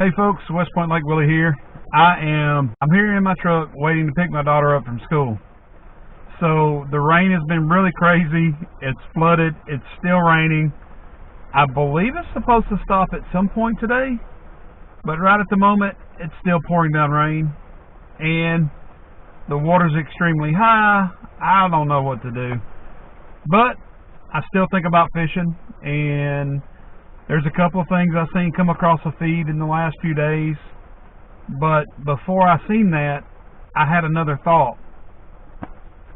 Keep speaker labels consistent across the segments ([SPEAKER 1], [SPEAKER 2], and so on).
[SPEAKER 1] Hey folks, West Point Lake Willie here. I'm here in my truck waiting to pick my daughter up from school. So the rain has been really crazy. It's flooded. It's still raining. I believe it's supposed to stop at some point today, but right at the moment it's still pouring down rain and the water's extremely high. I don't know what to do, but I still think about fishing, and there's a couple of things I've seen come across the feed in the last few days. But before I seen that, I had another thought.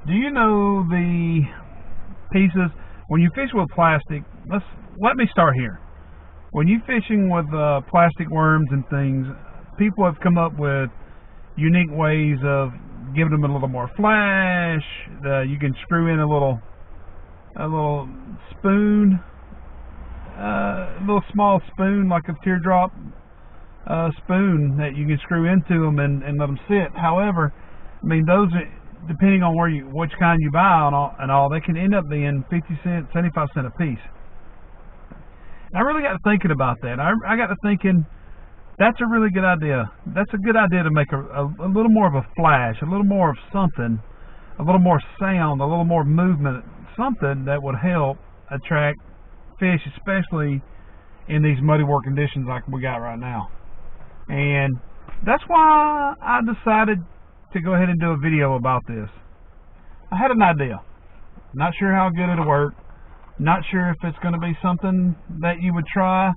[SPEAKER 1] Do you know the pieces when you fish with plastic? Let me start here. When you fishing with plastic worms and things, people have come up with unique ways of giving them a little more flash. You can screw in a little spoon, a little small spoon, like a teardrop spoon that you can screw into them and let them sit. However, I mean, those, depending on which kind you buy and all, they can end up being 50 cents, 75 cents a piece. And I really got to thinking about that. I got to thinking, that's a really good idea. That's a good idea to make a little more of a flash, a little more of something, a little more sound, a little more movement, something that would help attract fish, especially in these muddy water conditions like we got right now. And that's why I decided to go ahead and do a video about this. I had an idea. Not sure how good it'll work. Not sure if it's going to be something that you would try.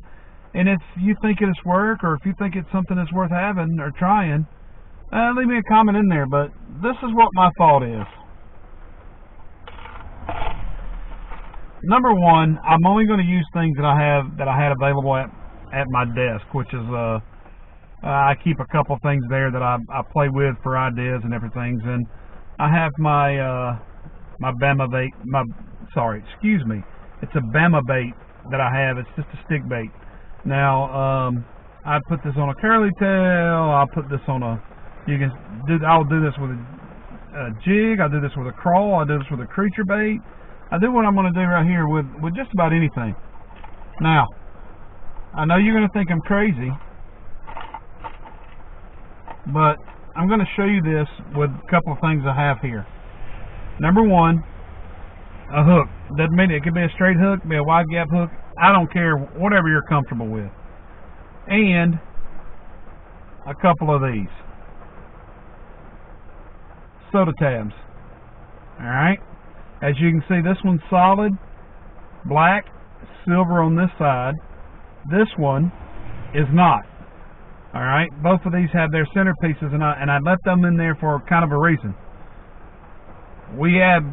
[SPEAKER 1] And if you think it's work, or if you think it's something that's worth having or trying, leave me a comment in there. But this is what my thought is. Number one, I'm only going to use things that I had available at my desk, which is I keep a couple things there that I play with for ideas and everything. And I have my my Bama bait. It's a Bama bait that I have. It's just a stick bait. Now I put this on a curly tail. I'll put this on I'll do this with a jig. I'll do this with a crawl. I'll do this with a creature bait. I do what I'm going to do right here with just about anything. Now, I know you're going to think I'm crazy, but I'm going to show you this with a couple of things I have here. Number one, a hook. Doesn't mean it could be a straight hook, be a wide gap hook. I don't care, whatever you're comfortable with. And a couple of these soda tabs. Alright? As you can see, this one's solid, black, silver on this side. This one is not. Alright? Both of these have their centerpieces, and I left them in there for kind of a reason. We had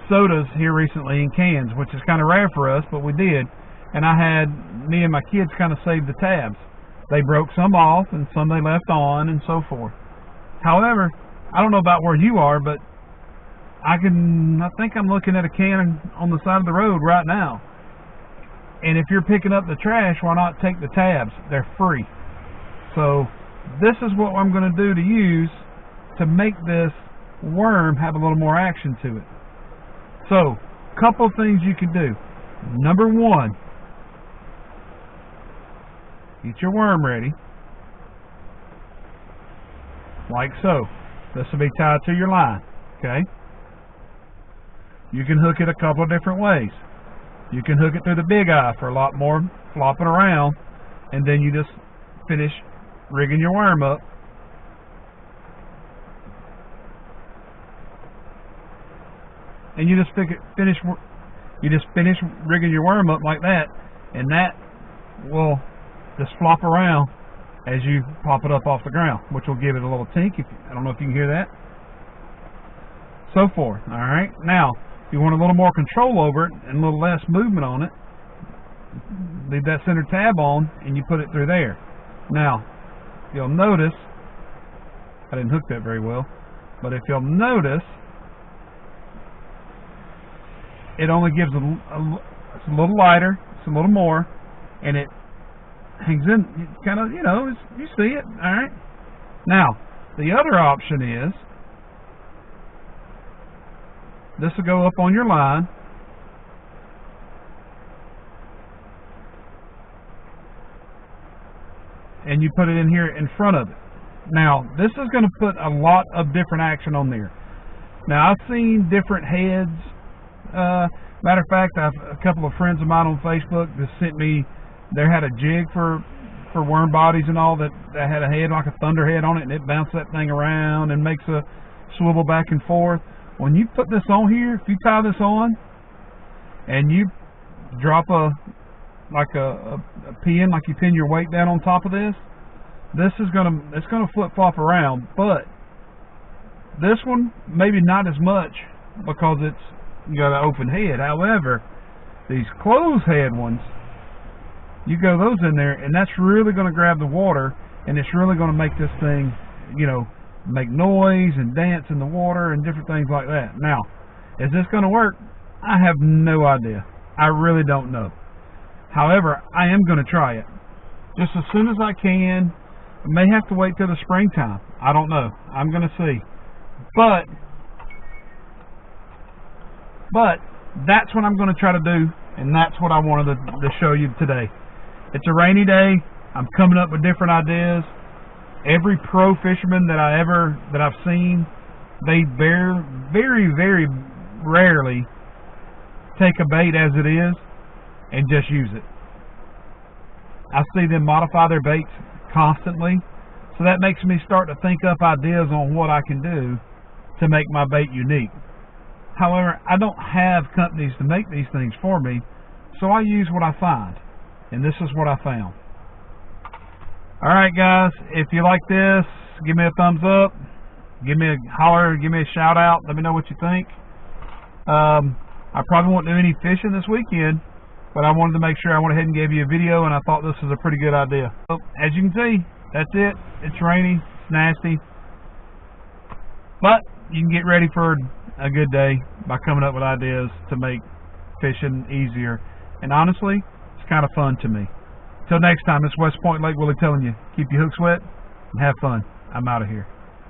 [SPEAKER 1] sodas here recently in cans, which is kind of rare for us, but we did. And me and my kids kind of saved the tabs. They broke some off, and some they left on, and so forth. However, I don't know about where you are, but I think I'm looking at a can on the side of the road right now. And if you're picking up the trash, why not take the tabs? They're free. So this is what I'm going to do to use to make this worm have a little more action to it. So, couple things you can do. Number one, get your worm ready. Like so. This will be tied to your line. Okay? You can hook it a couple of different ways. You can hook it through the big eye for a lot more flopping around, and then you just finish rigging your worm up. And you just finish rigging your worm up like that, and that will just flop around as you pop it up off the ground, which will give it a little tink. I don't know if you can hear that. So forth. All right. Now, if you want a little more control over it and a little less movement on it, leave that center tab on and you put it through there. Now, you'll notice, I didn't hook that very well, but if you'll notice, it only gives it's a little lighter, it's a little more, and it hangs in, kind of, you see it, all right? Now, the other option is, this will go up on your line, and you put it in here in front of it. Now, this is going to put a lot of different action on there. Now, I've seen different heads. Matter of fact, a couple of friends of mine on Facebook just sent me, they had a jig for worm bodies and all that had a head like a thunderhead on it, and it bounced that thing around and makes a swivel back and forth. When you put this on here, if you tie this on and you drop a pin, like you pin your weight down on top of this, it's gonna flip flop around. But this one maybe not as much because you got an open head. However, these closed head ones, you go those in there, and that's really going to grab the water, and it's really going to make this thing, you know, make noise and dance in the water and different things like that. Now, is this going to work? I have no idea. I really don't know. However, I am going to try it just as soon as I can. I may have to wait till the springtime. I don't know. I'm going to see. But that's what I'm going to try to do, and that's what I wanted to show you today. It's a rainy day. I'm coming up with different ideas. Every pro fisherman that I've seen, they very, very rarely take a bait as it is and just use it. I see them modify their baits constantly, so that makes me start to think up ideas on what I can do to make my bait unique. However, I don't have companies to make these things for me, so I use what I find, and this is what I found. Alright guys, if you like this, give me a thumbs up, give me a holler, give me a shout out, let me know what you think. I probably won't do any fishing this weekend, but I wanted to make sure I went ahead and gave you a video, and I thought this was a pretty good idea. So, as you can see, that's it. It's rainy, it's nasty, but you can get ready for a good day by coming up with ideas to make fishing easier. And honestly, it's kind of fun to me. Till next time, it's West Point Lake Willie telling you, keep your hooks wet and have fun. I'm out of here.